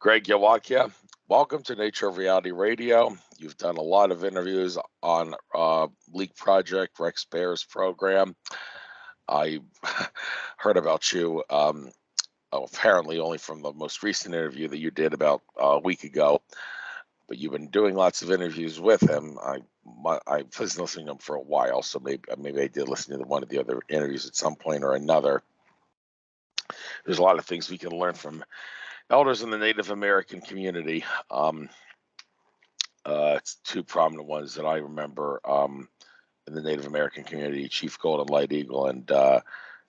Greg Yawakia. Welcome to Nature of Reality Radio. You've done a lot of interviews on Leak Project, Rex Bear's program. I heard about you apparently only from the most recent interview that you did about a week ago, but you've been doing lots of interviews with him. I was listening to him for a while, so maybe I did listen to one of the other interviews at some point or another. There's a lot of things we can learn from elders in the Native American community. It's two prominent ones that I remember in the Native American community: Chief Golden Light Eagle and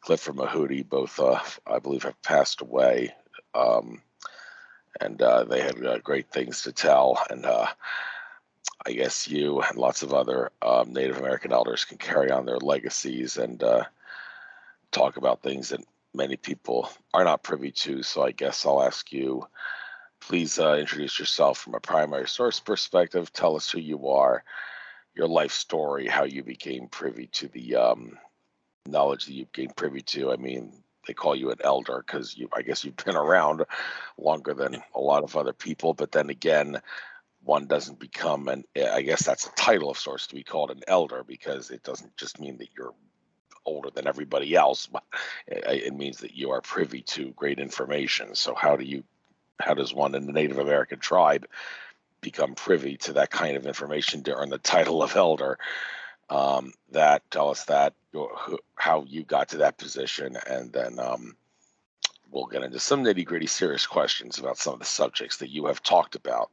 Clifford Mahooty. Both, I believe, have passed away, and they had great things to tell. And I guess you and lots of other Native American elders can carry on their legacies and talk about things that many people are not privy to. So I guess I'll ask you, please introduce yourself from a primary source perspective. Tell us who you are, your life story, how you became privy to the knowledge that you became privy to. I mean, they call you an elder because I guess you've been around longer than a lot of other people. But then again, one doesn't become I guess that's a title of sorts to be called an elder, because it doesn't just mean that you're older than everybody else, but it means that you are privy to great information. So how does one in the Native American tribe become privy to that kind of information to earn the title of elder? Tell us that, how you got to that position, and then we'll get into some nitty-gritty serious questions about some of the subjects that you have talked about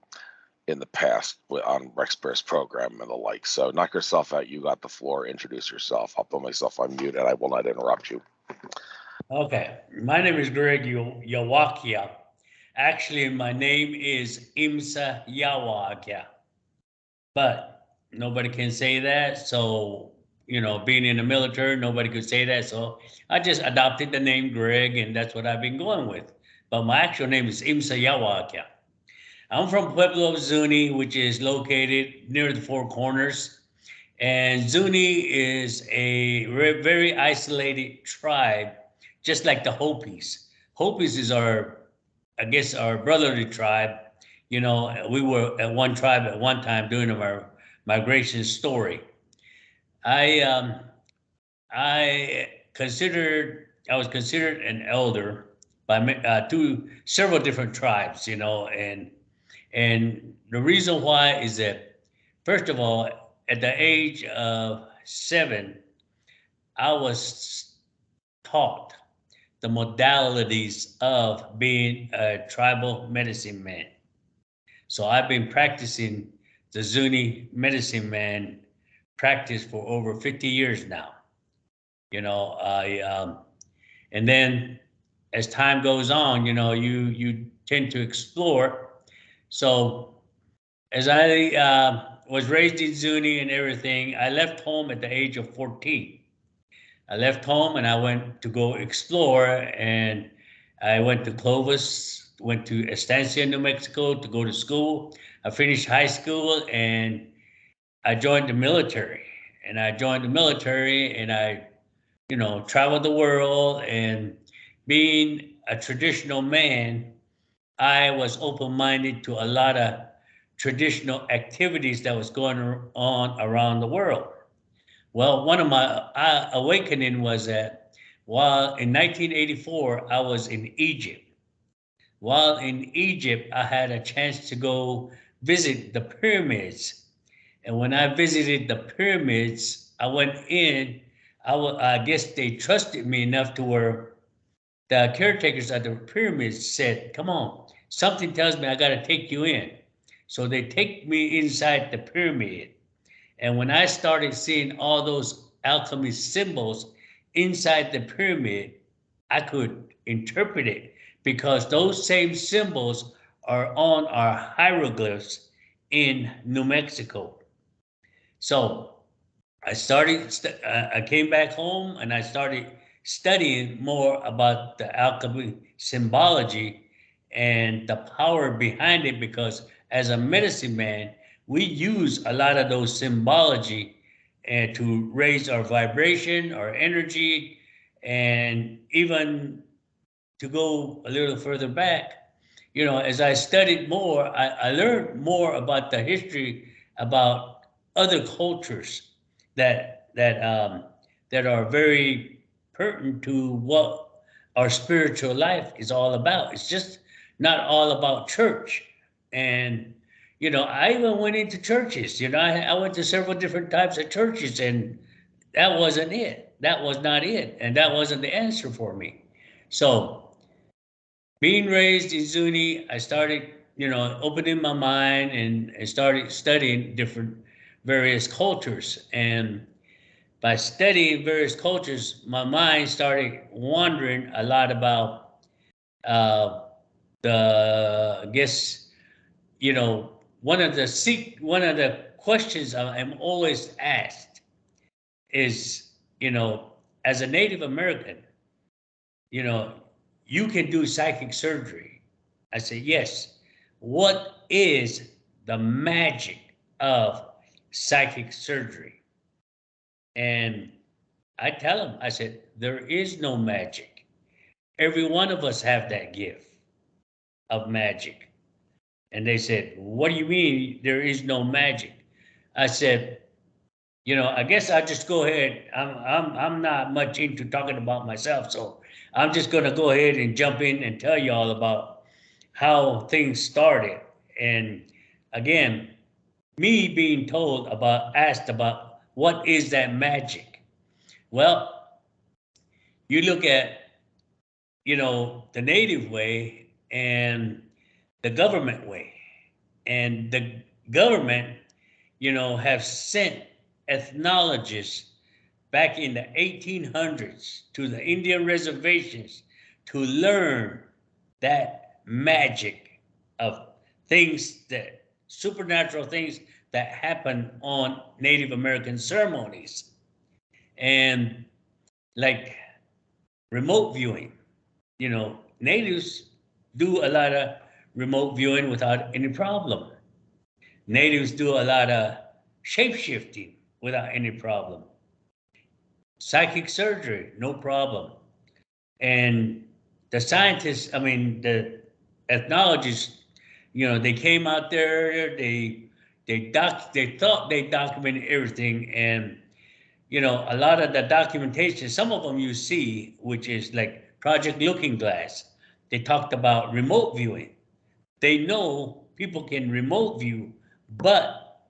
in the past on Rex Bear's program and the like. So knock yourself out. You got the floor. Introduce yourself. I'll put myself on mute and I will not interrupt you. Okay. My name is Greg Yawakia. Actually, my name is Imsa Yawakia, but nobody can say that. So, being in the military, nobody could say that. So I just adopted the name Greg, and that's what I've been going with. But my actual name is Imsa Yawakia. I'm from Pueblo, Zuni, which is located near the Four Corners. And Zuni is a very isolated tribe, just like the Hopis. Hopis is our brotherly tribe. We were at one tribe at one time doing our migration story. I was considered an elder by several different tribes, and the reason why is that, first of all, at the age of 7, I was taught the modalities of being a tribal medicine man. So I've been practicing the Zuni medicine man practice for over 50 years now. And then as time goes on, you tend to explore. So as I was raised in Zuni and everything, I left home at the age of 14. I left home and I went to go explore, and I went to Clovis, went to Estancia, New Mexico to go to school. I finished high school and I joined the military. And I traveled the world, and being a traditional man, I was open-minded to a lot of traditional activities that was going on around the world. Well, one of my awakening was that while in 1984, I was in Egypt. While in Egypt, I had a chance to go visit the pyramids. And when I visited the pyramids, I went in, I guess they trusted me enough to where the caretakers at the pyramids said, come on, something tells me I got to take you in. So they take me inside the pyramid. And when I started seeing all those alchemy symbols inside the pyramid, I could interpret it, because those same symbols are on our hieroglyphs in New Mexico. So I came back home and I started studying more about the alchemy symbology and the power behind it, because as a medicine man, we use a lot of those symbology to raise our vibration, our energy, and even to go a little further back, as I studied more, I learned more about the history, about other cultures that are very pertinent to what our spiritual life is all about. It's just not all about church. And I even went into churches. I went to several different types of churches, and that wasn't it. That was not it, and that wasn't the answer for me. So, being raised in Zuni, I started, opening my mind, and I started studying different various cultures. And by studying various cultures, my mind started wondering a lot about uh, I guess, one of the questions I'm always asked is, as a Native American, you know, you can do psychic surgery. I say, yes. What is the magic of psychic surgery? And I tell them, I said, there is no magic. Every one of us have that gift of magic. And they said, what do you mean there is no magic? I said, I guess I'll just go ahead. I'm not much into talking about myself, so I'm just gonna go ahead and jump in and tell you all about how things started. And again, me being asked about what is that magic? Well, you look at, the native way and the government way. And the government, have sent ethnologists back in the 1800s to the Indian reservations to learn that magic of supernatural things that happen on Native American ceremonies. And like remote viewing, natives do a lot of remote viewing without any problem. Natives do a lot of shape shifting without any problem. Psychic surgery, no problem. And the scientists, the ethnologists, they came out there, they thought they documented everything, and a lot of the documentation, some of them you see, which is like Project Looking Glass, they talked about remote viewing. They know people can remote view, but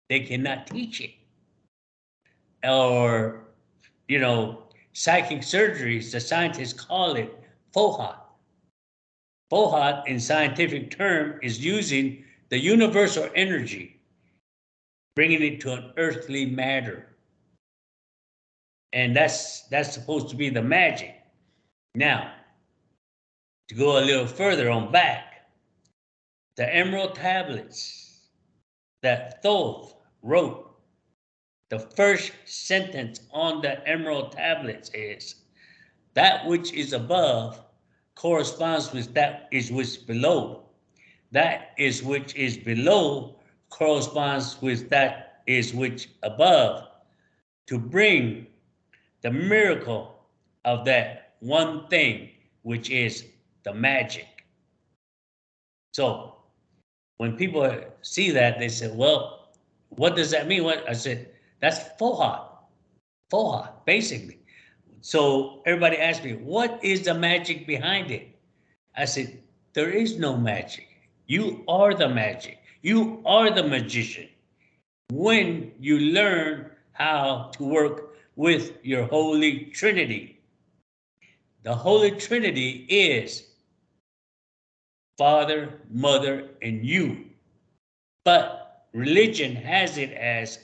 they cannot teach it. Or, psychic surgeries, the scientists call it FOHAT. FOHAT in scientific term is using the universal energy, bringing it to an earthly matter. And that's supposed to be the magic. Now, to go a little further on back, the emerald tablets that Thoth wrote, the first sentence on the emerald tablets is, that which is above corresponds with that is which below. That is which is below corresponds with that is which above, to bring the miracle of that one thing, which is the magic. So when people see that, they say, well, what does that mean? What I said, that's Foha, basically. So everybody asked me, what is the magic behind it? I said, there is no magic. You are the magic. You are the magician. When you learn how to work with your Holy Trinity. The Holy Trinity is Father, Mother, and you. But religion has it as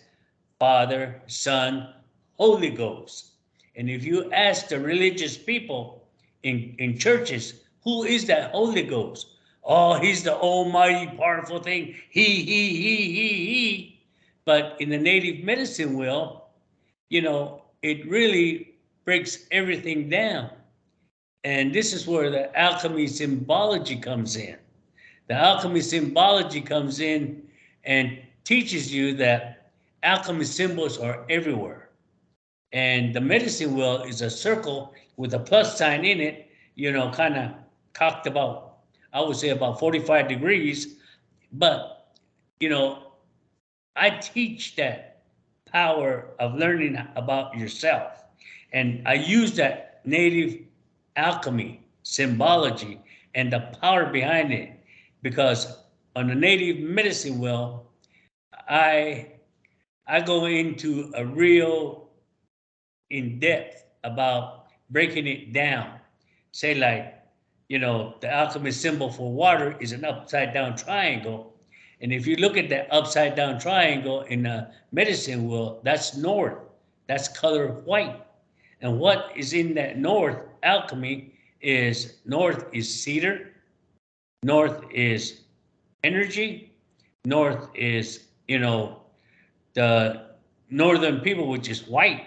Father, Son, Holy Ghost. And if you ask the religious people in churches, who is that Holy Ghost? Oh, he's the almighty, powerful thing. He. But in the native medicine world, it really breaks everything down. And this is where the alchemy symbology comes in. The alchemy symbology comes in and teaches you that alchemy symbols are everywhere. And the medicine wheel is a circle with a plus sign in it, kind of talked about I would say about 45 degrees. But, you know, I teach that power of learning about yourself. And I use that native alchemy, symbology, and the power behind it. Because on the native medicine wheel, I I go into a real in depth about breaking it down. Say like, the alchemist symbol for water is an upside down triangle. And if you look at that upside down triangle in the medicine wheel, that's north. That's color white. And what is in that north alchemy is north is cedar, north is energy, north is, the northern people, which is white.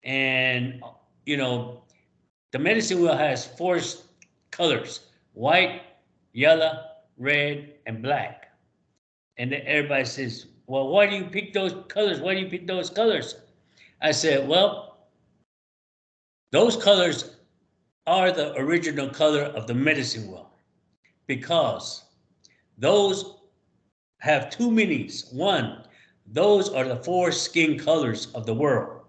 And, you know, the medicine wheel has four colors: white, yellow, red, and black. And then everybody says, well, why do you pick those colors? Why do you pick those colors? I said, well, those colors are the original color of the medicine wheel because those have two meanings. One, those are the four skin colors of the world.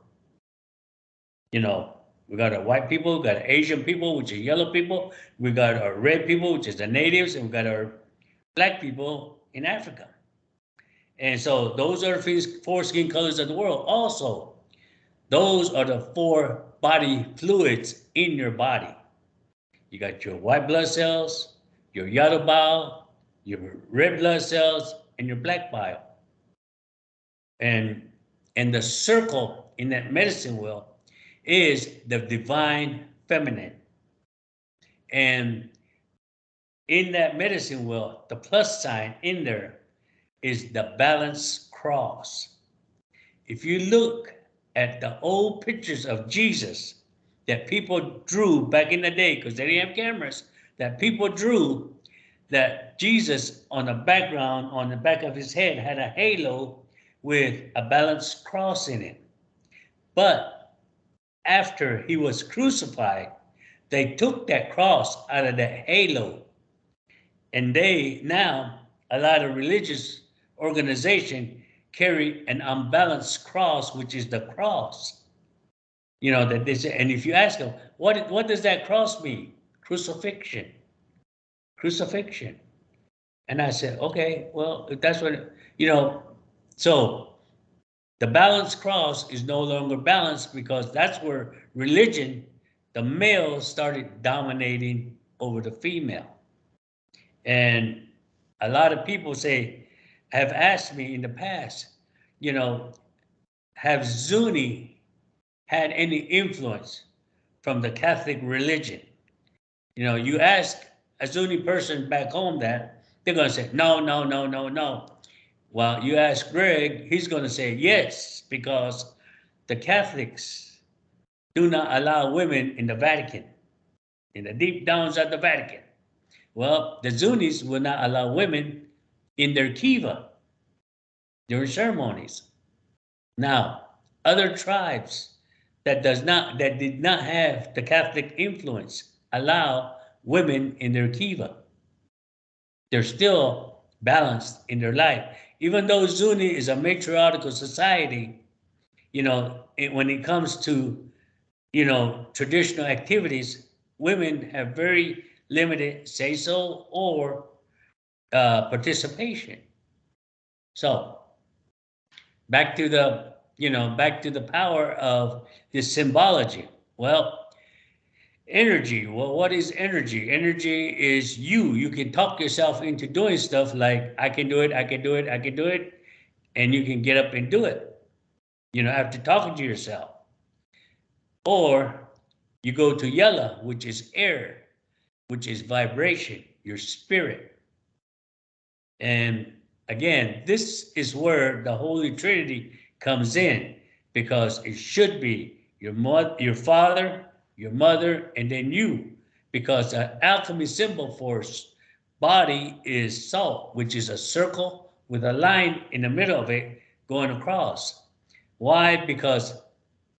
We got our white people, we got our Asian people, which are yellow people, we got our red people, which is the natives, and we got our black people in Africa. And so those are the four skin colors of the world. Also, those are the four body fluids in your body. You got your white blood cells, your yellow bile, your red blood cells, and your black bile. And the circle in that medicine wheel is the divine feminine. And in that medicine wheel, the plus sign in there is the balanced cross. If you look at the old pictures of Jesus that people drew back in the day, because they didn't have cameras, that people drew that Jesus on the background, on the back of his head, had a halo with a balanced cross in it. But after he was crucified, they took that cross out of that halo. And now, a lot of religious organization carry an unbalanced cross, which is the cross. That they say, and if you ask them, what does that cross mean? Crucifixion. Crucifixion. And I said, okay, well, if that's what, so the balanced cross is no longer balanced because that's where religion, the male, started dominating over the female. And a lot of people have asked me in the past, have Zuni had any influence from the Catholic religion? You ask a Zuni person back home that, they're going to say, no, no, no, no, no. Well, you ask Greg, he's going to say yes, because the Catholics do not allow women in the Vatican, in the deep downs of the Vatican. Well, the Zunis will not allow women in their kiva during ceremonies. Now, other tribes that did not have the Catholic influence allow women in their kiva. They're still balanced in their life. Even though Zuni is a matriarchal society, when it comes to, traditional activities, women have very limited say-so or participation. So back to the power of this symbology. Well, energy. Well, what is energy? Energy is you. You can talk yourself into doing stuff like, I can do it, I can do it, I can do it. And you can get up and do it, after talking to yourself. Or you go to yellow, which is air, which is vibration, your spirit. And again, this is where the Holy Trinity comes in, because it should be your father, your mother, and then you, because the alchemy symbol for body is salt, which is a circle with a line in the middle of it going across. Why? Because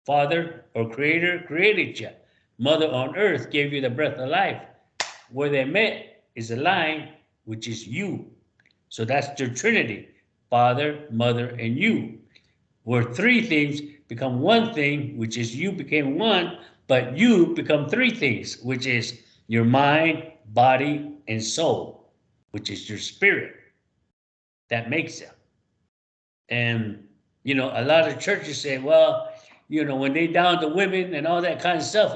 Father or Creator created you. Mother on earth gave you the breath of life. Where they met is a line, which is you. So that's the Trinity, Father, Mother, and you. Where three things become one thing, which is you became one, but you become three things, which is your mind, body, and soul, which is your spirit. That makes it. And a lot of churches say, well, when they down the women and all that kind of stuff,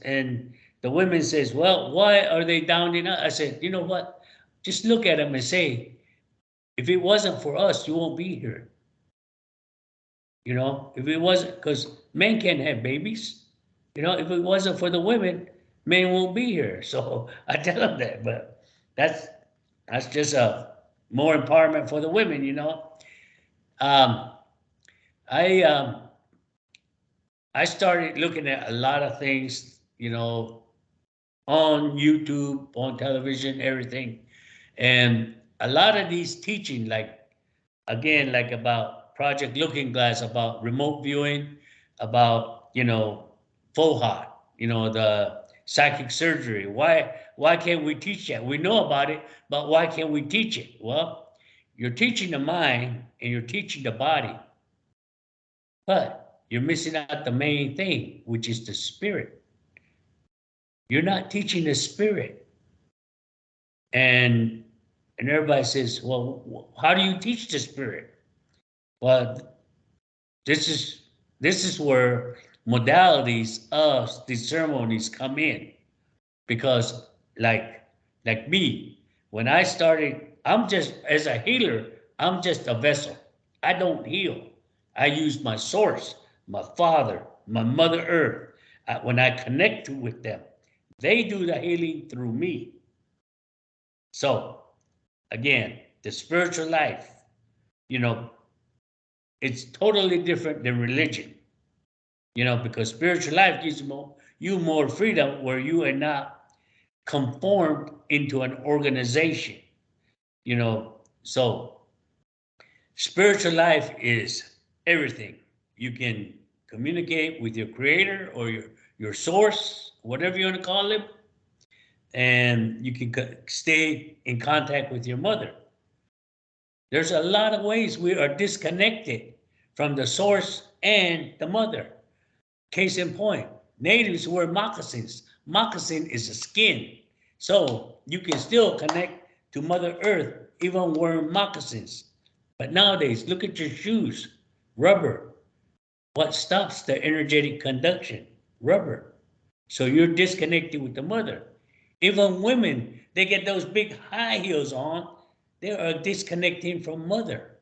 and the women says, well, why are they downing us? I said, you know what? Just look at them and say, if it wasn't for us, you won't be here. If it wasn't, because men can't have babies. If it wasn't for the women, men won't be here. So I tell them that, but that's just a more empowerment for the women. Um, I I started looking at a lot of things, on YouTube, on television, everything, and a lot of these teaching, like again, like about Project Looking Glass, about remote viewing, about FOHA, the psychic surgery. Why can't we teach that? We know about it, but why can't we teach it? Well, you're teaching the mind and you're teaching the body. But you're missing out the main thing, which is the spirit. You're not teaching the spirit. And everybody says, well, how do you teach the spirit? Well, this is where modalities of the ceremonies come in. Because like me, when I started, I'm just, as a healer, I'm just a vessel. I don't heal. I use my source, my Father, my Mother Earth. When I connect with them, they do the healing through me. So again, the spiritual life, you know, it's totally different than religion. Because spiritual life gives you more freedom, where you are not conformed into an organization. So spiritual life is everything. You can communicate with your creator or your source, whatever you want to call it, and you can stay in contact with your mother. There's a lot of ways we are disconnected from the source and the mother. Case in point, natives wear moccasins. Moccasin is a skin. So you can still connect to Mother Earth even wearing moccasins. But nowadays, look at your shoes. Rubber. What stops the energetic conduction? Rubber. So you're disconnected with the mother. Even women, they get those big high heels on. They are disconnecting from mother.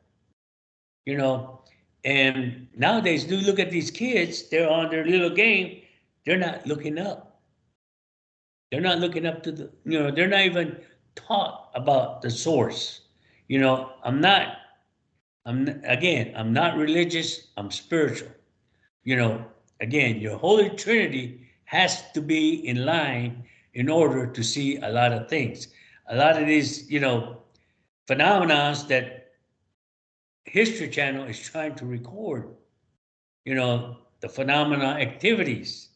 you know. And nowadays, do look at these kids, they're on their little game, they're not looking up. They're not looking up to they're not even taught about the source. I'm not religious, I'm spiritual. You know, again, your Holy Trinity has to be in line in order to see a lot of things. A lot of these, phenomena that History Channel is trying to record, the phenomena activities,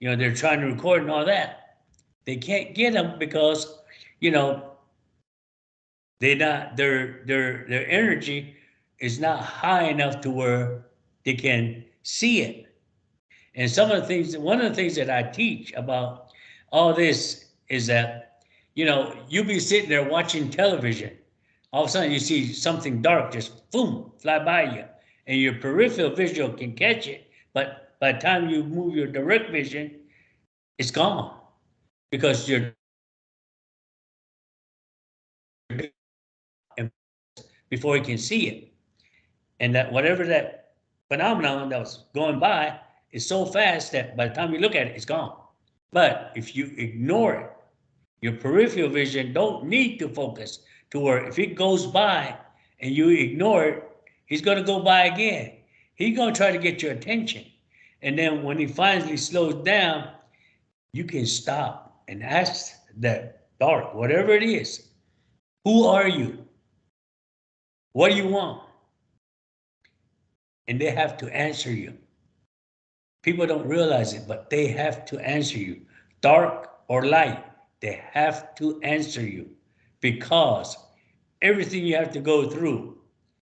they're trying to record and all that. They can't get them because, you know, they not their energy is not high enough to where they can see it. And one of the things that I teach about all this is that, you be sitting there watching television. All of a sudden you see something dark just boom, fly by you. And your peripheral vision can catch it, but by the time you move your direct vision, it's gone. Because you're before you can see it. And that whatever that phenomenon that was going by is so fast that by the time you look at it, it's gone. But if you ignore it, your peripheral vision don't need to focus to where if it goes by and you ignore it, he's going to go by again. He's going to try to get your attention. And then when he finally slows down, you can stop and ask that dark, whatever it is, who are you? What do you want? And they have to answer you. People don't realize it, but they have to answer you, dark or light. They have to answer you, because everything you have to go through,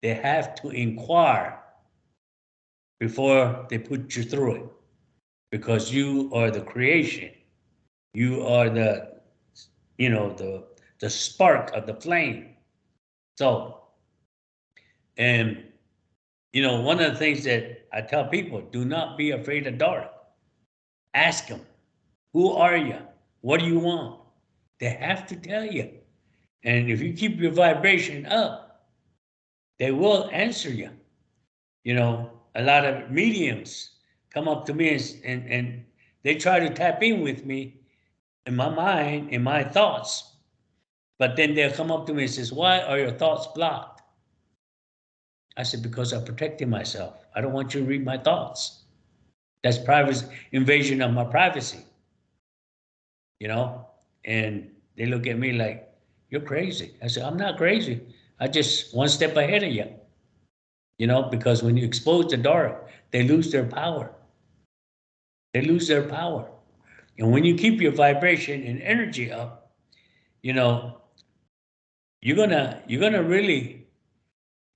they have to inquire before they put you through it, because you are the creation. You are the, the spark of the flame. So, and one of the things that I tell people, do not be afraid of dark. Ask them, who are you? What do you want? They have to tell you. And if you keep your vibration up, they will answer you. A lot of mediums come up to me and they try to tap in with me in my mind, in my thoughts. But then they'll come up to me and says, why are your thoughts blocked? I said, because I'm protecting myself. I don't want you to read my thoughts. That's privacy, invasion of my privacy. And they look at me like, you're crazy. I said, I'm not crazy. I just one step ahead of you. Because when you expose the dark, they lose their power. They lose their power. And when you keep your vibration and energy up, you're gonna really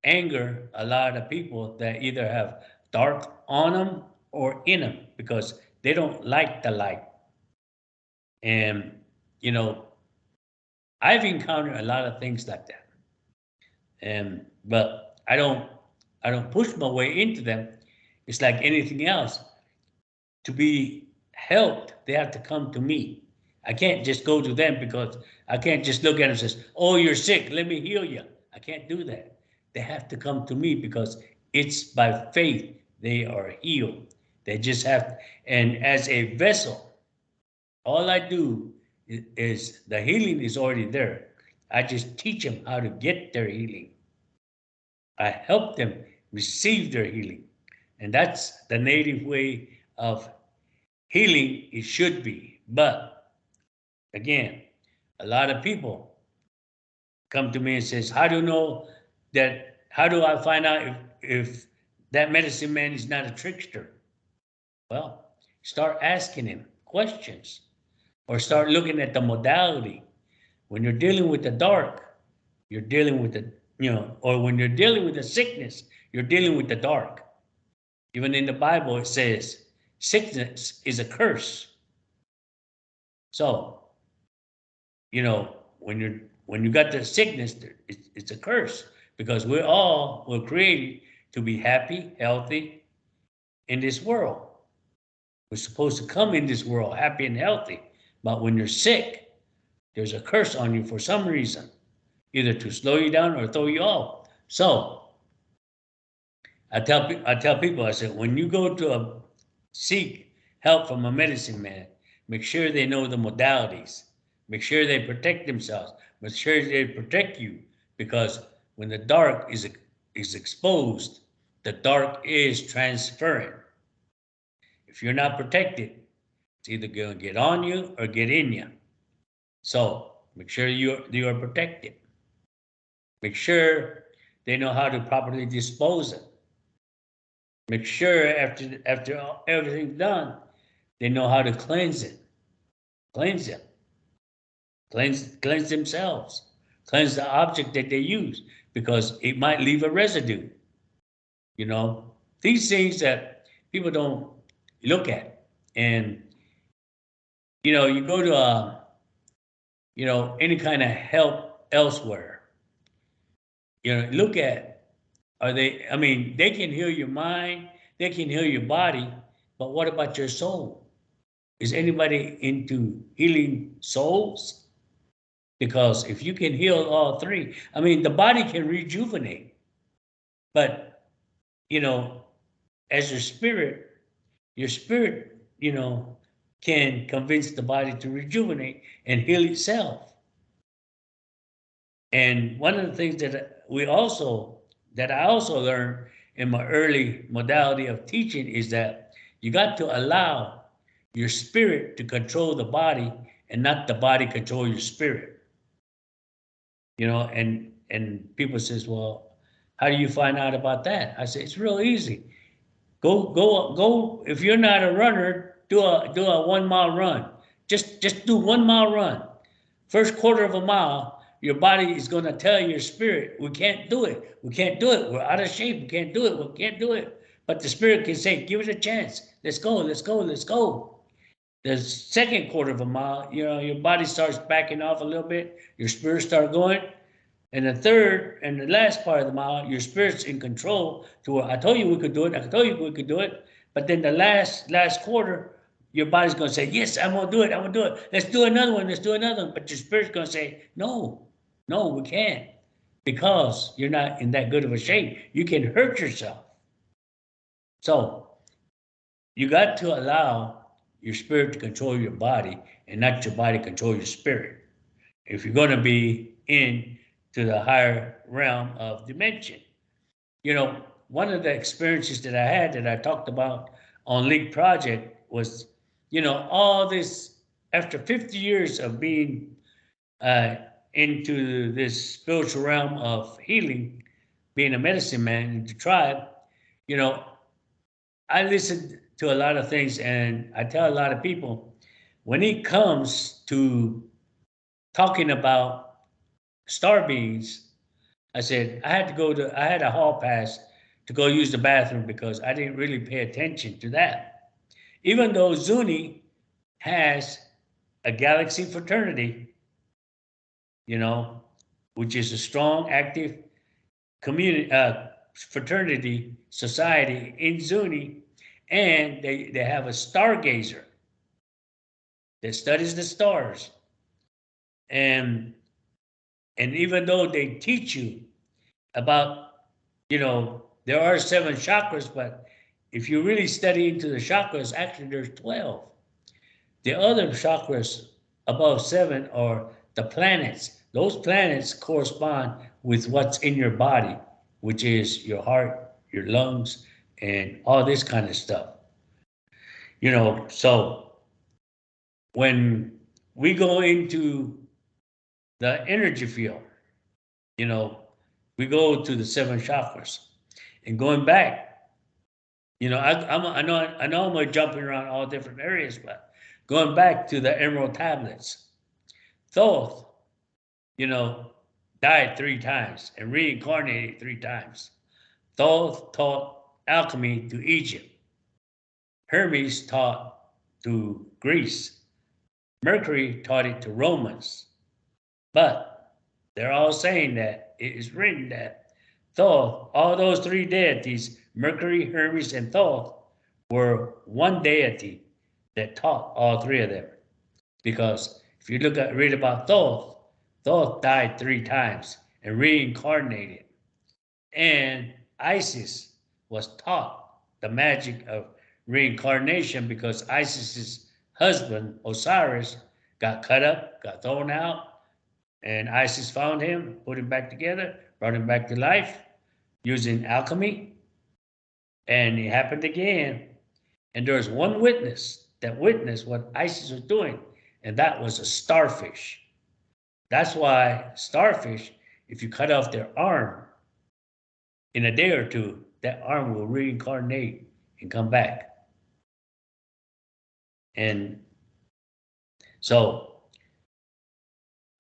anger a lot of people that either have dark on them or in them, because they don't like the light. And I've encountered a lot of things like that. But I don't push my way into them. It's like anything else. To be helped, they have to come to me. I can't just go to them, because I can't just look at them and say, oh, you're sick, let me heal you. I can't do that. They have to come to me, because it's by faith they are healed. They just have, and as a vessel, all I do is the healing is already there. I just teach them how to get their healing. I help them receive their healing. And that's the native way of healing. It should be. But again, a lot of people come to me and says, how do you know that, how do I find out if that medicine man is not a trickster? Well, start asking him questions, or start looking at the modality. When you're dealing with the dark, you're dealing with the, or when you're dealing with the sickness, you're dealing with the dark. Even in the Bible, it says sickness is a curse. So, when you got the sickness, it's a curse, because we're created to be happy, healthy in this world. We're supposed to come in this world happy and healthy. But when you're sick, there's a curse on you for some reason, either to slow you down or throw you off. So I tell people, I said, when you go to seek help from a medicine man, make sure they know the modalities. Make sure they protect themselves. Make sure they protect you, because when the dark is exposed, the dark is transferring. If you're not protected, it's either going to get on you or get in you. So make sure you are protected. Make sure they know how to properly dispose it. Make sure after everything's done, they know how to cleanse it. Cleanse it. Cleanse themselves. Cleanse the object that they use, because it might leave a residue. These things that people don't look at. And you go to any kind of help elsewhere. Look at, they can heal your mind, they can heal your body, but what about your soul? Is anybody into healing souls? Because if you can heal all three, the body can rejuvenate, but as your spirit, can convince the body to rejuvenate and heal itself. And one of the things that I also learned in my early modality of teaching is that you got to allow your spirit to control the body, and not the body control your spirit. And people says, well, how do you find out about that? I say, it's real easy. Go. If you're not a runner, do a 1 mile run. Just do 1 mile run. first quarter of a mile, your body is going to tell your spirit, we can't do it. We can't do it. We're out of shape. We can't do it. We can't do it. But the spirit can say, give it a chance. Let's go. Let's go. Let's go. The second quarter of a mile, your body starts backing off a little bit. Your spirit starts going. And the third and the last part of the mile, your spirit's in control to where I told you we could do it. I told you we could do it. But then the last quarter, your body's going to say, yes, I'm going to do it. I'm going to do it. Let's do another one. Let's do another one. But your spirit's going to say, no, we can't. Because you're not in that good of a shape. You can hurt yourself. So you got to allow your spirit to control your body and not your body control your spirit. If you're going to be in to the higher realm of dimension. One of the experiences that I had that I talked about on League Project was, all this, after 50 years of being into this spiritual realm of healing, being a medicine man in the tribe, I listened to a lot of things, and I tell a lot of people, when it comes to talking about star beings, I said I had a hall pass to go use the bathroom because I didn't really pay attention to that. Even though Zuni has a galaxy fraternity, which is a strong, active community, fraternity society in Zuni, and they have a stargazer that studies the stars. And even though they teach you about, there are 7 chakras, but if you really study into the chakras, actually there's 12. The other chakras above 7 are the planets. Those planets correspond with what's in your body, which is your heart, your lungs, and all this kind of stuff. So when we go into the energy field, we go to the 7 chakras. And going back, I know I'm jumping around all different areas, but going back to the emerald tablets, Thoth, died 3 times and reincarnated 3 times. Thoth taught alchemy to Egypt. Hermes taught to Greece. Mercury taught it to Romans. But they're all saying that it is written that Thoth, all those 3 deities, Mercury, Hermes, and Thoth, were one deity that taught all 3 of them. Because if you read about Thoth, Thoth died 3 times and reincarnated. And Isis was taught the magic of reincarnation because Isis's husband, Osiris, got cut up, got thrown out, and Isis found him, put him back together, brought him back to life using alchemy. And it happened again. And there was one witness that witnessed what Isis was doing, and that was a starfish. That's why starfish, if you cut off their arm, in a day or 2, that arm will reincarnate and come back. And so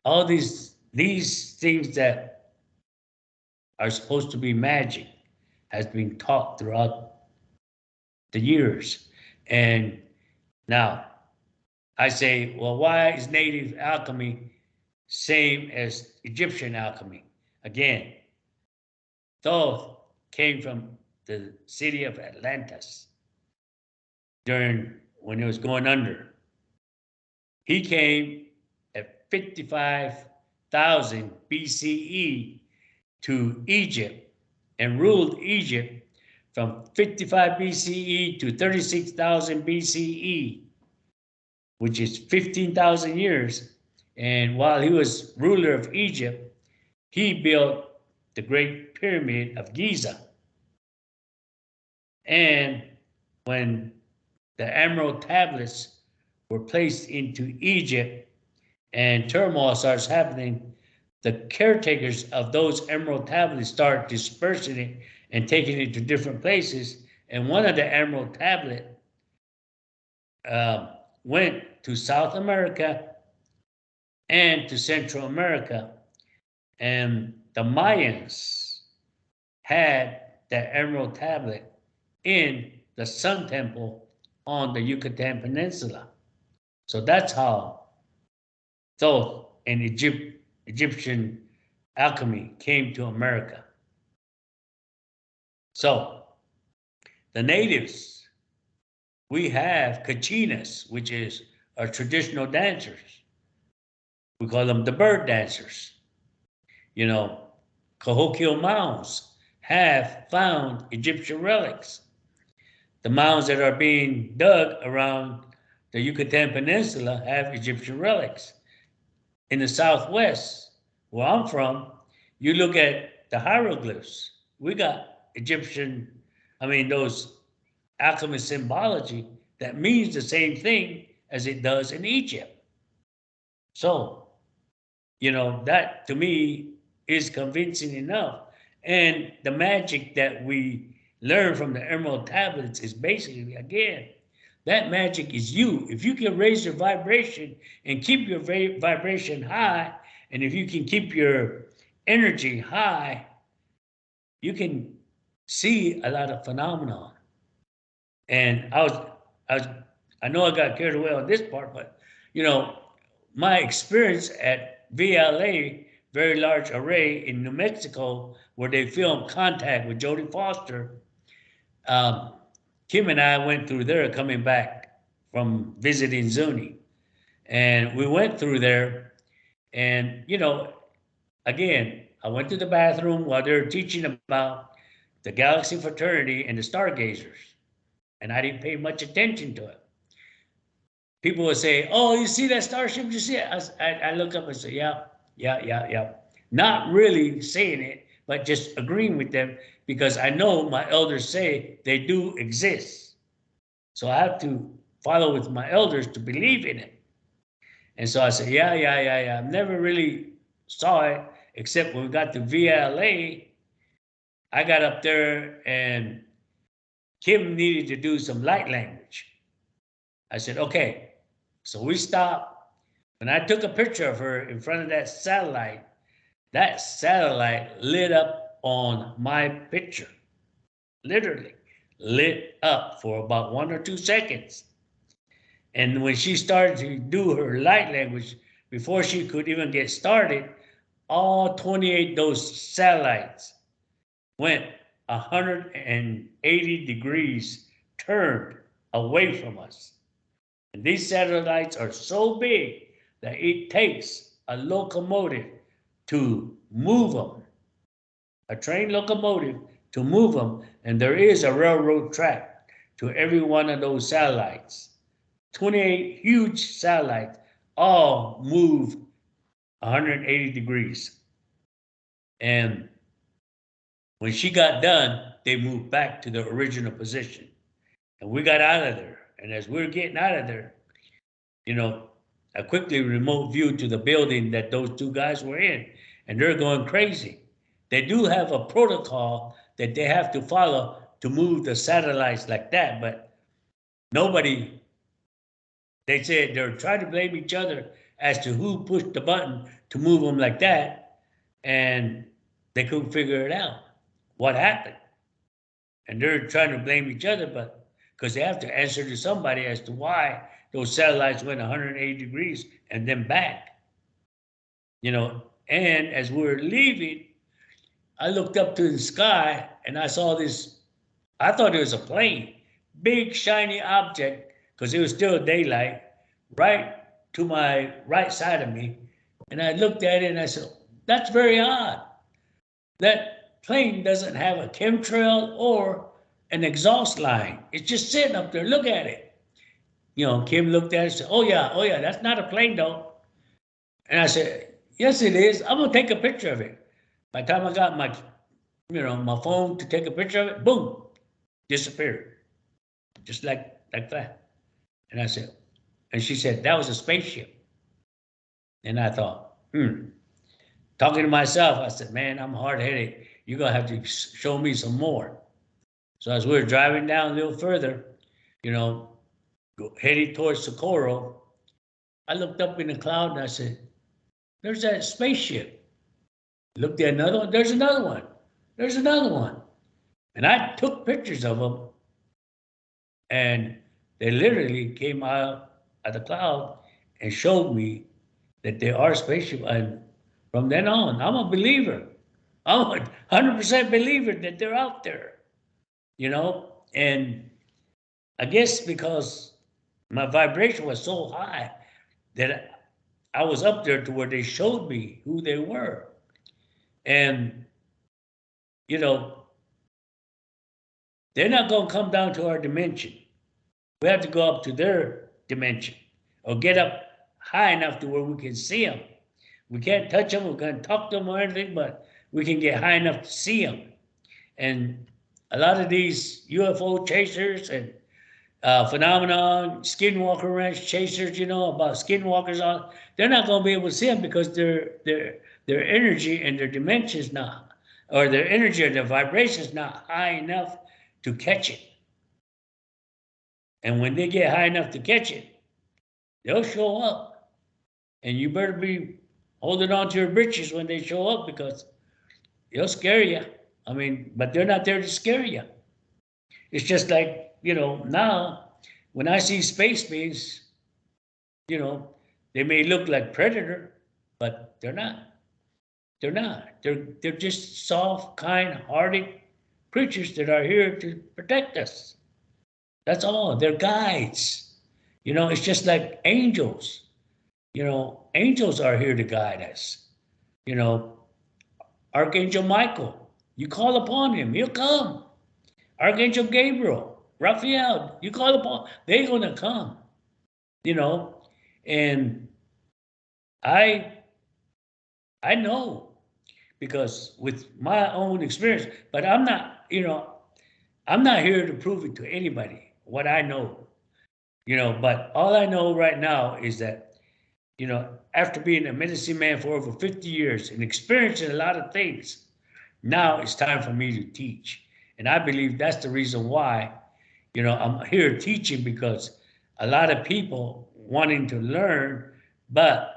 all these things that are supposed to be magic has been taught throughout the years. And now I say, well, why is native alchemy same as Egyptian alchemy? Again, Thoth came from the city of Atlantis when it was going under. He came at 55,000 BCE to Egypt and ruled Egypt from 55 BCE to 36,000 BCE, which is 15,000 years. And while he was ruler of Egypt, he built the Great Pyramid of Giza. And when the emerald tablets were placed into Egypt and turmoil starts happening, the caretakers of those emerald tablets start dispersing it and taking it to different places. And one of the emerald tablets went to South America and to Central America. And the Mayans had the emerald tablet in the Sun Temple on the Yucatan Peninsula. So that's how Thoth and Egyptian alchemy came to America. So the natives, we have kachinas, which is our traditional dancers. We call them the bird dancers. You know, Cahokia mounds have found Egyptian relics. The mounds that are being dug around the Yucatan Peninsula have Egyptian relics. In the Southwest, where I'm from, you look at the hieroglyphs. We got those alchemist symbology that means the same thing as it does in Egypt. So, that to me is convincing enough. And the magic that we learn from the Emerald Tablets is basically, again, that magic is you. If you can raise your vibration and keep your vibration high, and if you can keep your energy high, you can see a lot of phenomenon. And I know I got carried away on this part, but my experience at VLA, Very Large Array in New Mexico, where they filmed Contact with Jodie Foster. Kim and I went through there coming back from visiting Zuni. And we went through there, and, again, I went to the bathroom while they were teaching about the galaxy fraternity and the stargazers. And I didn't pay much attention to it. People would say, "Oh, you see that starship? You see it?" I look up and say, "Yeah, yeah, yeah, yeah." Not really saying it, but just agreeing with them because I know my elders say they do exist. So I have to follow with my elders to believe in it. And so I said, "Yeah, yeah, yeah, yeah." I never really saw it except when we got to VLA. I got up there and Kim needed to do some light language. I said, "Okay." So we stopped. When I took a picture of her in front of that satellite lit up on my picture. Literally lit up for about 1 or 2 seconds. And when she started to do her light language, before she could even get started, all 28 those satellites went 180 degrees turned away from us. And these satellites are so big that it takes a locomotive to move them, a train locomotive to move them, and there is a railroad track to every one of those satellites. 28 huge satellites all move 180 degrees. And when she got done, they moved back to the original position. And we got out of there. And as we were getting out of there, I quickly remote viewed to the building that those two guys were in, and they're going crazy. They do have a protocol that they have to follow to move the satellites like that, but nobody, they said they're trying to blame each other as to who pushed the button to move them like that, and they couldn't figure it out. What happened? And they're trying to blame each other, but because they have to answer to somebody as to why those satellites went 180 degrees and then back. And as we were leaving, I looked up to the sky and I saw this, I thought it was a plane, big shiny object, because it was still daylight, right to my right side of me. And I looked at it and I said, "That's very odd. That plane doesn't have a chemtrail or an exhaust line. It's just sitting up there. Look at it." Kim looked at it and said, "Oh yeah, that's not a plane though." And I said, "Yes, it is. I'm gonna take a picture of it." By the time I got my phone to take a picture of it, boom, disappeared, just like that. And I said, and she said, "That was a spaceship." And I thought, talking to myself, I said, "Man, I'm hard headed. You're gonna have to show me some more." So as we were driving down a little further, heading towards Socorro, I looked up in the cloud and I said, there's that spaceship. Looked at another one, there's another one. There's another one. And I took pictures of them, and they literally came out of the cloud and showed me that they are spaceship. And from then on, I'm a believer. I'm a 100% believer that they're out there, you know? And I guess because my vibration was so high that I was up there to where they showed me who they were. And, you know, they're not going to come down to our dimension. We have to go up to their dimension or get up high enough to where we can see them. We can't touch them, we can't talk to them or anything, but we can get high enough to see them. And a lot of these UFO chasers and phenomenon, skinwalker ranch chasers, you know, about skinwalkers on, they're not going to be able to see them because their energy and their dimensions not, or their energy or their vibrations not high enough to catch it. And when they get high enough to catch it, they'll show up. And you better be holding on to your britches when they show up because they'll scare you. I mean, but they're not there to scare you. It's just like, you know, now when I see space beings, you know, they may look like predator, but they're not. They're not. They're just soft, kind-hearted creatures that are here to protect us. That's all. They're guides. You know, it's just like angels. You know, angels are here to guide us. You know, Archangel Michael, you call upon him, he'll come. Archangel Gabriel, Raphael, you call upon, they're going to come. You know, and I know because with my own experience, but I'm not, you know, I'm not here to prove it to anybody what I know, you know, but all I know right now is that, you know, after being a medicine man for over 50 years and experiencing a lot of things, now it's time for me to teach. And I believe that's the reason why, you know, I'm here teaching, because a lot of people wanting to learn, but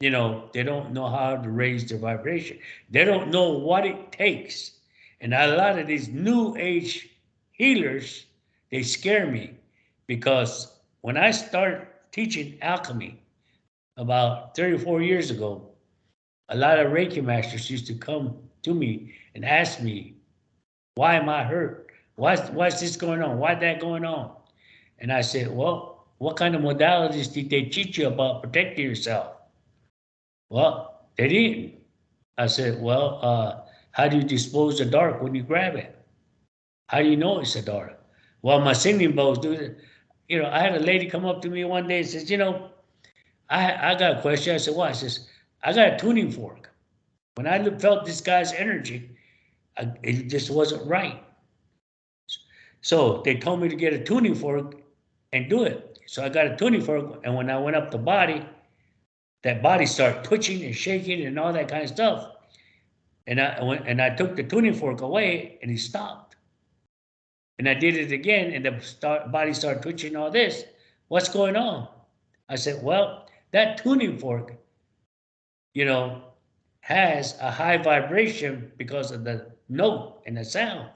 you know, they don't know how to raise their vibration. They don't know what it takes. And a lot of these new age healers, they scare me, because when I started teaching alchemy about 34 years ago, a lot of Reiki masters used to come to me and ask me, why am I hurt? Why's this going on? Why that going on? And I said, well, what kind of modalities did they teach you about protecting yourself? Well, they didn't. I said, well, how do you dispose the dark when you grab it? How do you know it's a dark? Well, my singing bowls do it. You know, I had a lady come up to me one day and says, you know, I got a question. I said, what? I says, I got a tuning fork. When I felt this guy's energy, it just wasn't right. So they told me to get a tuning fork and do it. So I got a tuning fork, and when I went up the body, that body started twitching and shaking and all that kind of stuff. And I took the tuning fork away, and he stopped. And I did it again, and the body started twitching. All this, what's going on? I said, well, that tuning fork, you know, has a high vibration because of the note and the sound,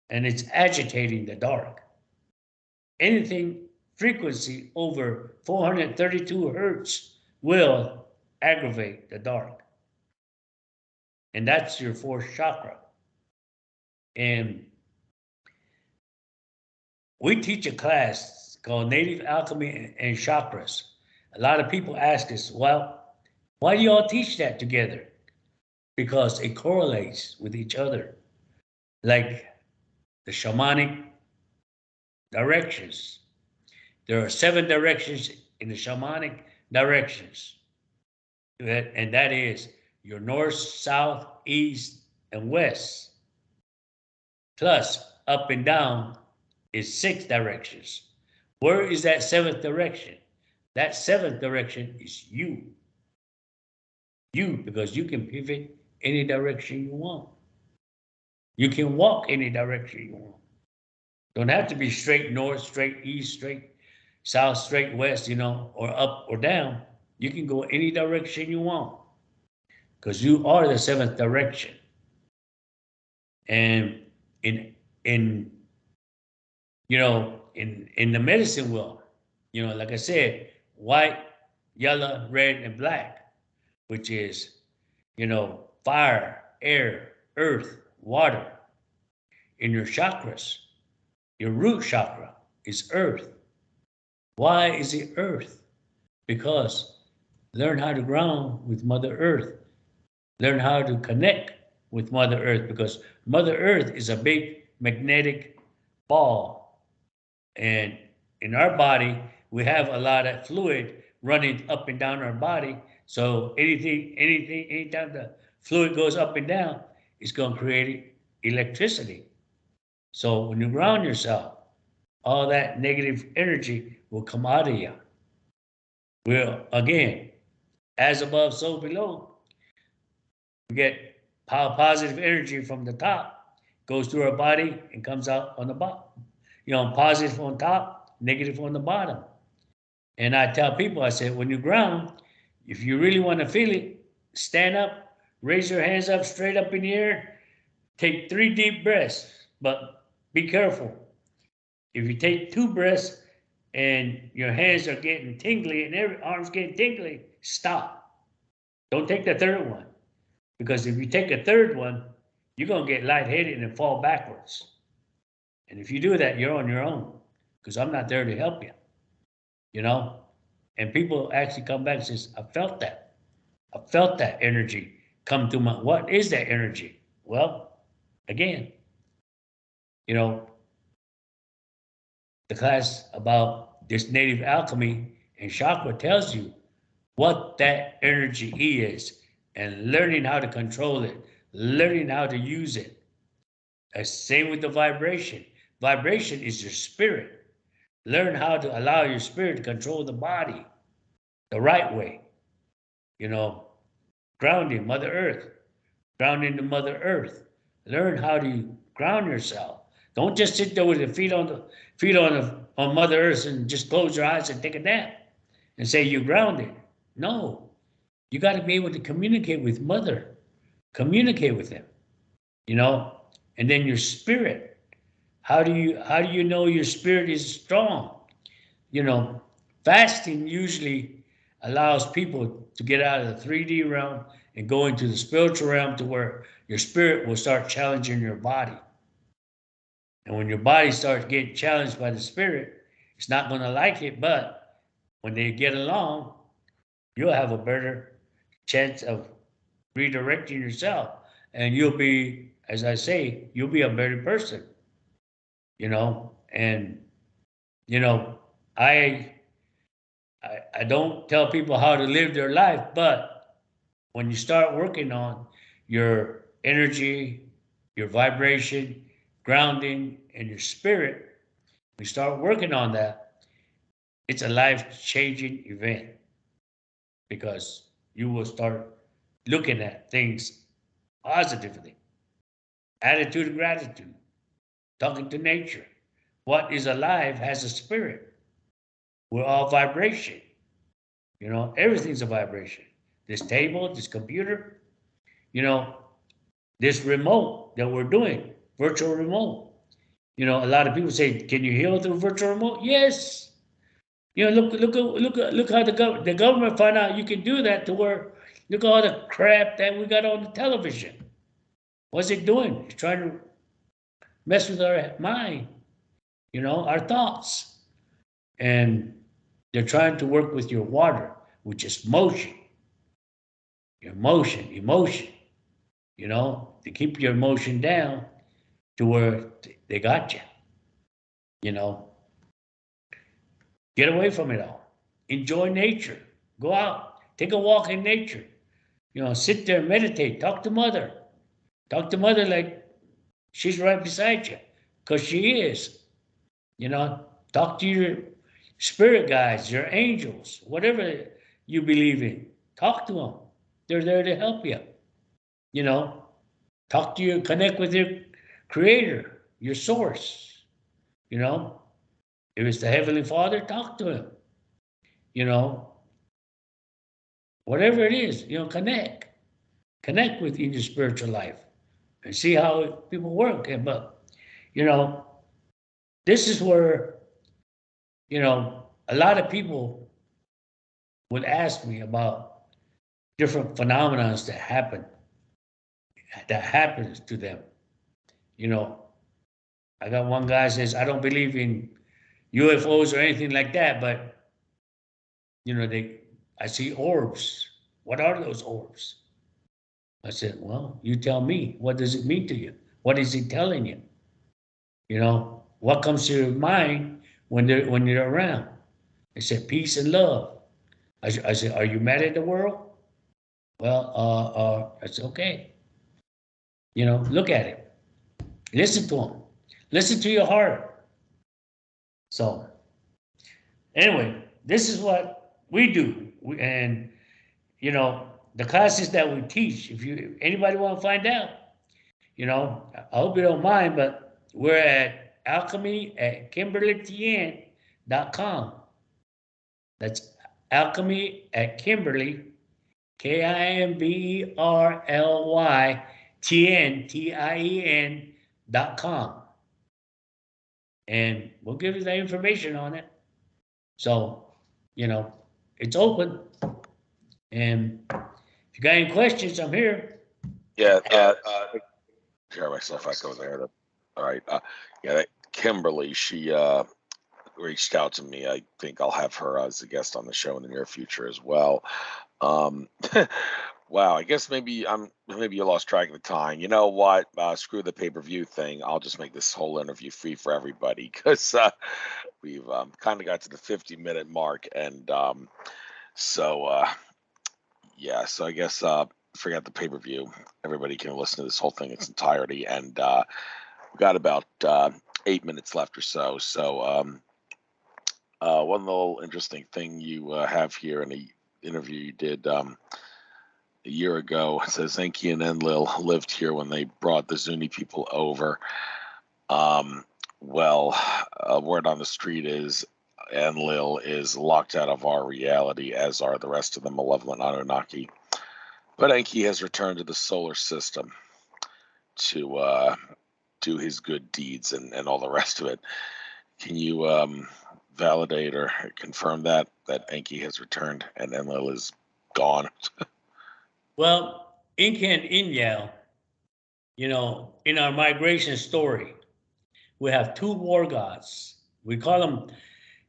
and it's agitating the dark. Anything frequency over 432 hertz will aggravate the dark. And that's your fourth chakra. And we teach a class called Native Alchemy and Chakras. A lot of people ask us, well, why do you all teach that together? Because it correlates with each other. Like the shamanic directions. There are 7 directions in the shamanic directions. And that is your north, south, east, and west. Plus, up and down is 6 directions. Where is that 7th direction? That 7th direction is you. You, because you can pivot any direction you want. You can walk any direction you want. Don't have to be straight north, straight east, straight south, straight west, you know, or up or down. You can go any direction you want because you are the seventh direction. And in in the medicine wheel, like I said, white, yellow, red, and black, which is, fire, air, earth, water. In your chakras, your root chakra is earth. Why is it earth? Because learn how to ground with Mother Earth. Learn how to connect with Mother Earth because Mother Earth is a big magnetic ball. And in our body, we have a lot of fluid running up and down our body. So anytime the fluid goes up and down, it's going to create electricity. So when you ground yourself, all that negative energy will come out of you. Well, again, as above, so below. We get positive energy from the top, goes through our body and comes out on the bottom. Positive on top, negative on the bottom. And I tell people, I say, when you ground, if you really want to feel it, stand up, raise your hands up straight up in the air, take 3 deep breaths, but be careful. If you take 2 breaths and your hands are getting tingly and every arm's getting tingly, stop. Don't take the third one. Because if you take a third one, you're going to get lightheaded and fall backwards. And if you do that, you're on your own because I'm not there to help you, And people actually come back and says, I felt that. I felt that energy come through what is that energy? Well, again, the class about this native alchemy and chakra tells you what that energy is and learning how to control it, learning how to use it. Same with the vibration. Vibration is your spirit. Learn how to allow your spirit to control the body the right way. Grounding Mother Earth, grounding the Mother Earth. Learn how to ground yourself. Don't just sit there with your feet on Mother Earth and just close your eyes and take a nap and say you're grounded. No, you got to be able to communicate with Mother, communicate with Him, and then your spirit. How do you know your spirit is strong? Fasting usually allows people to get out of the 3D realm and go into the spiritual realm to where your spirit will start challenging your body. And when your body starts getting challenged by the spirit, it's not going to like it, but when they get along, you'll have a better chance of redirecting yourself. And you'll be, as I say, you'll be a better person, and, I don't tell people how to live their life, but when you start working on your energy, your vibration, grounding, and your spirit, we start working on that, it's a life-changing event because you will start looking at things positively. Attitude of gratitude, talking to nature. What is alive has a spirit. We're all vibration. Everything's a vibration. This table, this computer, this remote that we're doing, virtual remote. A lot of people say, "Can you heal through virtual remote?" Yes. Look how the government found out you can do that to where look at all the crap that we got on the television. What's it doing? It's trying to mess with our mind, our thoughts. And they're trying to work with your water, which is motion. Your emotion, to keep your emotion down to where they got you. Get away from it all. Enjoy nature. Go out, take a walk in nature. Sit there, meditate, talk to Mother. Talk to Mother like she's right beside you, because she is. Talk to your spirit guides, your angels, whatever you believe in. Talk to them. They're there to help you. Talk to you, connect with your creator, your source. If it's the Heavenly Father, talk to him. whatever it is, connect with in your spiritual life and see how people work. But you know, this is where a lot of people would ask me about different phenomena that happens to them. You know, I got one guy says, I don't believe in UFOs or anything like that, but I see orbs. What are those orbs? I said, well, you tell me. What does it mean to you? What is he telling you? What comes to your mind when you're around? They said peace and love. I said, are you mad at the world? Well, I said, okay. Look at it. Listen to him. Listen to your heart. So anyway, this is what we do, and the classes that we teach. If anybody want to find out, I hope you don't mind, but we're at alchemy at kimberlytn.com. That's alchemy at Kimberly, KIMBERLYTNTIEN.com. And we'll give you the information on it. So, it's open. And if you got any questions, I'm here. Yeah, hear myself echo there. All right. Yeah, Kimberly, she reached out to me. I think I'll have her as a guest on the show in the near future as well. Wow, I guess maybe you lost track of the time. You know what? Screw the pay-per-view thing. I'll just make this whole interview free for everybody because we've kind of got to the 50-minute mark, and so yeah. So I guess forget the pay-per-view. Everybody can listen to this whole thing in its entirety, and we got about 8 minutes left or so. So one little interesting thing you have here in the interview you did a year ago. It says Enki and Enlil lived here when they brought the Zuni people over. Well, word on the street is Enlil is locked out of our reality, as are the rest of the malevolent Anunnaki. But Enki has returned to the solar system to do his good deeds and all the rest of it. Can you validate or confirm that Enki has returned and Enlil is gone? Well, Inca and Inyal, in our migration story, we have two war gods. We call them,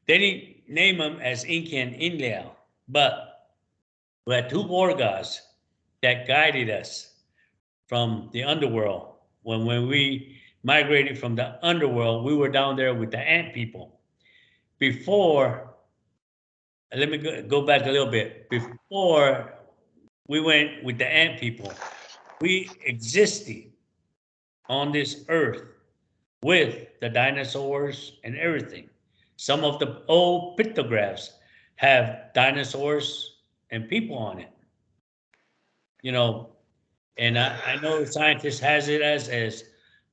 they didn't name them as Inca and Inyal, but we had two war gods that guided us from the underworld. When we migrated from the underworld, we were down there with the ant people. Before, let me go back a little bit. Before we went with the ant people, we existed on this earth with the dinosaurs and everything. Some of the old pictographs have dinosaurs and people on it. And I know scientists has it as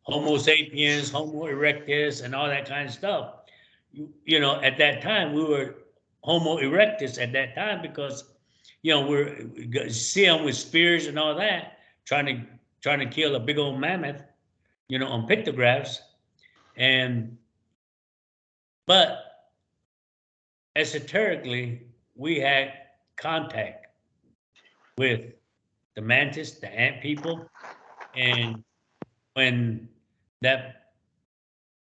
Homo sapiens, Homo erectus, and all that kind of stuff. At that time we were Homo erectus at that time because we're see them with spears and all that, trying to kill a big old mammoth, on pictographs. But esoterically, we had contact with the mantis, the ant people, and when that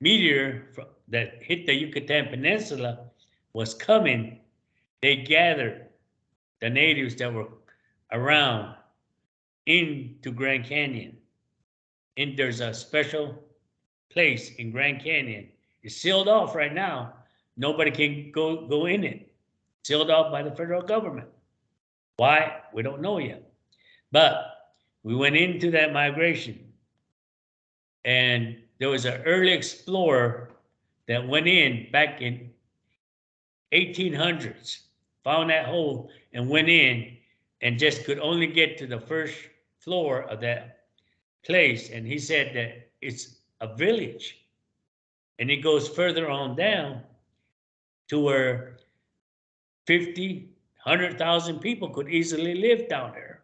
meteor that hit the Yucatan Peninsula was coming, they gathered the natives that were around into Grand Canyon. And there's a special place in Grand Canyon. It's sealed off right now. Nobody can go in it. Sealed off by the federal government. Why? We don't know yet. But we went into that migration, and there was an early explorer that went in back in 1800s, found that hole and went in, and just could only get to the first floor of that place. And he said that it's a village, and it goes further on down to where 50, 100,000 people could easily live down there.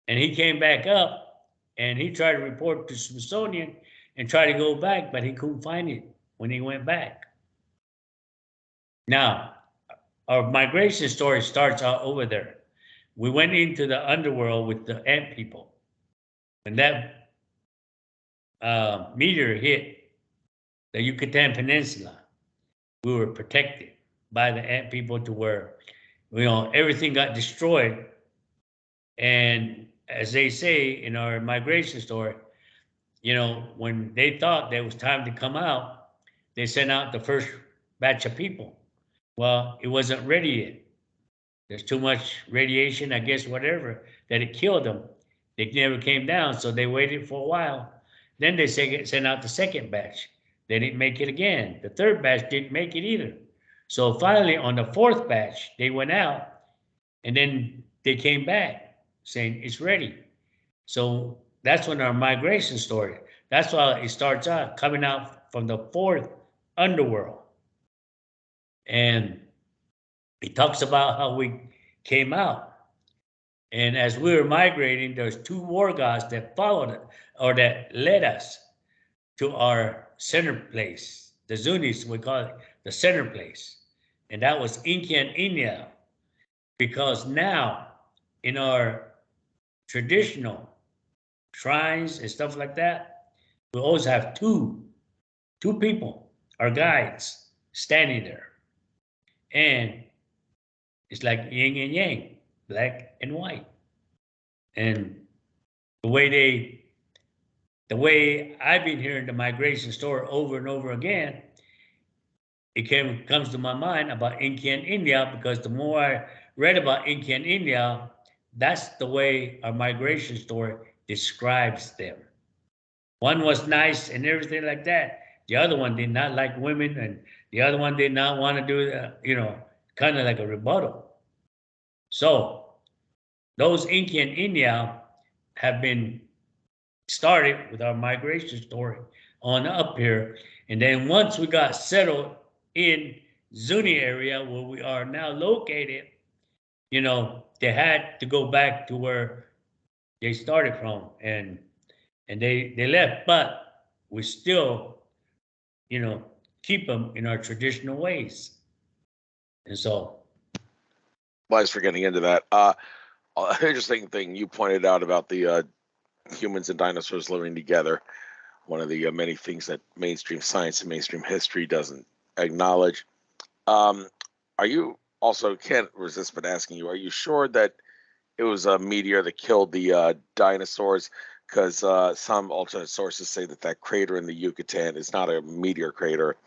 And he came back up and he tried to report to Smithsonian and tried to go back, but he couldn't find it when he went back. Now, our migration story starts out over there. We went into the underworld with the ant people. When that meteor hit the Yucatan Peninsula, we were protected by the ant people to where, everything got destroyed. And as they say in our migration story, when they thought that it was time to come out, they sent out the first batch of people. Well, it wasn't ready yet. There's too much radiation, I guess, whatever, that it killed them. They never came down, so they waited for a while. Then they sent out the second batch. They didn't make it again. The third batch didn't make it either. So finally, on the fourth batch, they went out, and then they came back saying it's ready. So that's when our migration story. That's why it starts out coming out from the fourth underworld. And it talks about how we came out. And as we were migrating, there's two war gods that followed it, or that led us to our center place. The Zunis, we call it the center place. And that was Inca and Inya. Because now, in our traditional shrines and stuff like that, we always have two people, our guides, standing there. And it's like yin and yang, black and white. And the way I've been hearing the migration story over and over again, it comes to my mind about Inca and India, because the more I read about Inca and India, that's the way our migration story describes them. One was nice and everything like that. The other one did not like women, and the other one did not want to do, kind of like a rebuttal. So those Inca and India have been started with our migration story on up here. And then once we got settled in Zuni area where we are now located, they had to go back to where they started from, and they left, but we still, keep them in our traditional ways. And so, Thanks for getting into that. Interesting thing you pointed out about the humans and dinosaurs living together. One of the many things that mainstream science and mainstream history doesn't acknowledge. Are you also, can't resist but asking you, are you sure that it was a meteor that killed the dinosaurs? Because some alternate sources say that crater in the Yucatan is not a meteor crater,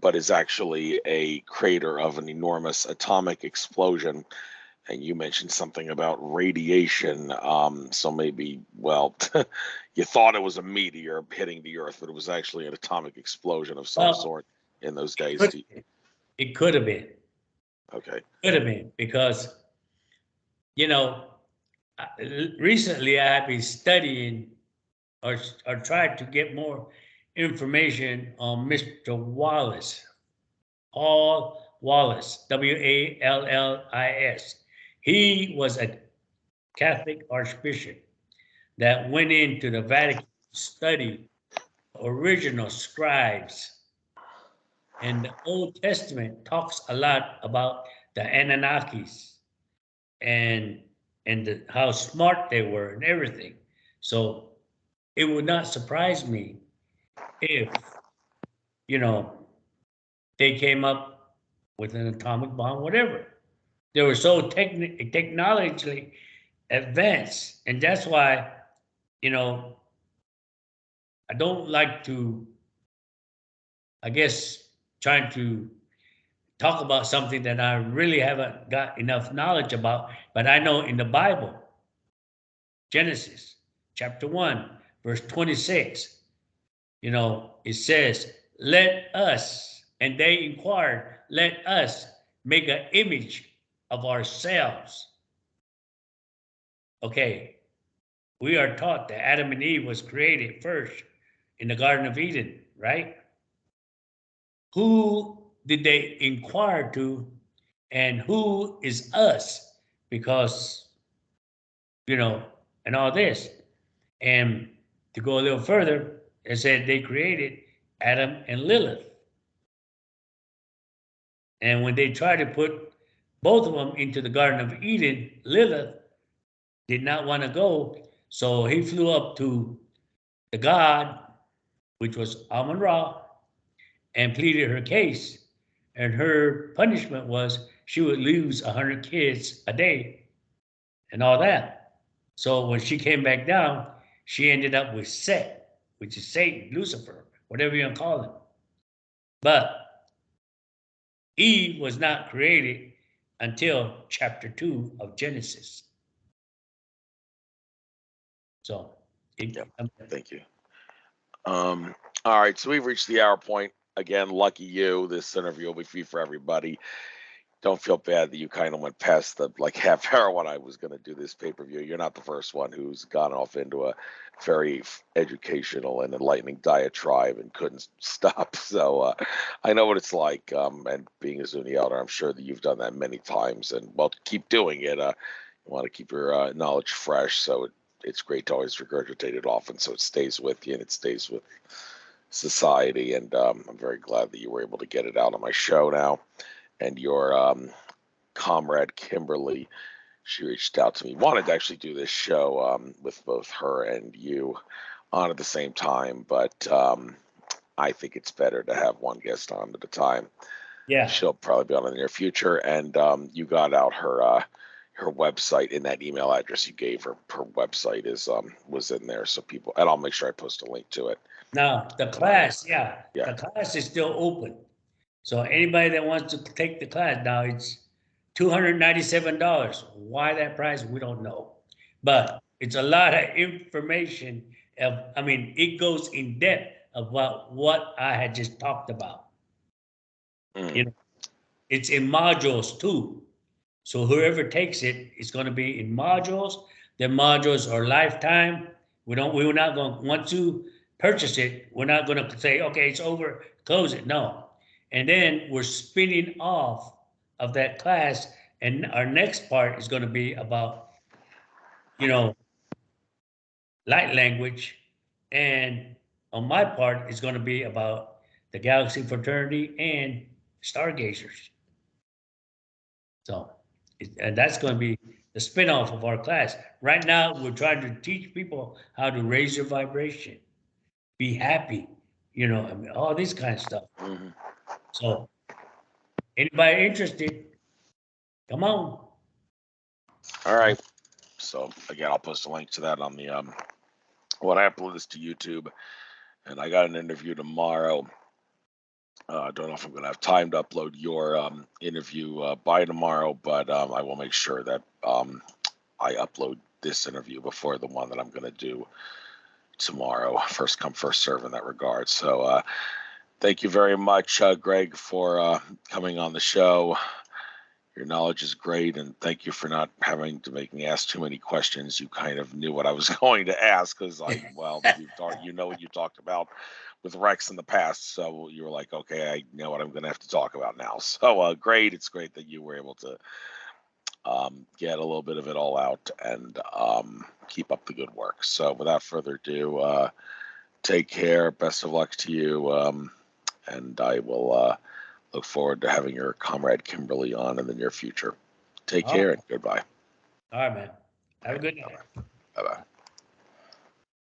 but is actually a crater of an enormous atomic explosion. And you mentioned something about radiation. So maybe, well, you thought it was a meteor hitting the Earth, but it was actually an atomic explosion of some sort in those days. It could have been. Okay. Could have been, because, recently I have been studying or tried to get more information on Mr. Wallace, Paul Wallace, Wallis. He was a Catholic archbishop that went into the Vatican to study original scribes. And the Old Testament talks a lot about the Anunnakis and how smart they were and everything. So it would not surprise me if, they came up with an atomic bomb, whatever. They were so technologically advanced. And that's why, I don't like to, I guess, trying to talk about something that I really haven't got enough knowledge about. But I know in the Bible, Genesis chapter 1, verse 26, it says, let us, and they inquired, let us make an image of ourselves. Okay, we are taught that Adam and Eve was created first in the Garden of Eden, right? Who did they inquire to and who is us, because, and all this. And to go a little further, it said they created Adam and Lilith. And when they tried to put both of them into the Garden of Eden, Lilith did not want to go. So he flew up to the god, which was Amun Ra, and pleaded her case. And her punishment was she would lose 100 kids a day and all that. So when she came back down, she ended up with Set, which is Satan, Lucifer, whatever you want to call him. But Eve was not created until chapter 2 of Genesis. So, Thank you. All right, so we've reached the hour point. Again, lucky you. This interview will be free for everybody. Don't feel bad that you kind of went past the half hour when I was going to do this pay-per-view. You're not the first one who's gone off into a very educational and enlightening diatribe and couldn't stop. So I know what it's like. And being a Zuni elder, I'm sure that you've done that many times. And well, keep doing it. You want to keep your knowledge fresh. So it's great to always regurgitate it often, so it stays with you and it stays with society. And I'm very glad that you were able to get it out on my show now. And your comrade Kimberly, she reached out to me, wanted to actually do this show with both her and you on at the same time, but I think it's better to have one guest on at a time. Yeah. She'll probably be on in the near future, and you got out her website in that email address you gave her. Her website was in there, so people, and I'll make sure I post a link to it. Now the class, the class is still open. So anybody that wants to take the class now, it's $297. Why that price, we don't know, but it's a lot of information. It goes in depth about what I had just talked about. It's in modules too. So whoever takes it is going to be in modules. The modules are lifetime. We're not going to, once you purchase it, we're not going to say, okay, it's over, close it. No. And then we're spinning off of that class. And our next part is going to be about, light language. And on my part, it's going to be about the galaxy fraternity and stargazers. So, and that's going to be the spin-off of our class. Right now, we're trying to teach people how to raise your vibration, be happy, all this kind of stuff. Mm-hmm. So, anybody interested, come on. All right. So again, I'll post a link to that on the when I upload this to YouTube. And I got an interview tomorrow. I don't know if I'm going to have time to upload your interview by tomorrow, but I will make sure that I upload this interview before the one that I'm going to do tomorrow. First come, first serve in that regard. So thank you very much, Greg, for coming on the show. Your knowledge is great, and thank you for not having to make me ask too many questions. You kind of knew what I was going to ask because you know what you talked about with Rex in the past, so you were like, okay, I know what I'm going to have to talk about now. So great. It's great that you were able to get a little bit of it all out and keep up the good work. So without further ado, take care. Best of luck to you, and I will look forward to having your comrade Kimberly on in the near future. Take care and goodbye. All right, man. Have a good night. Bye-bye.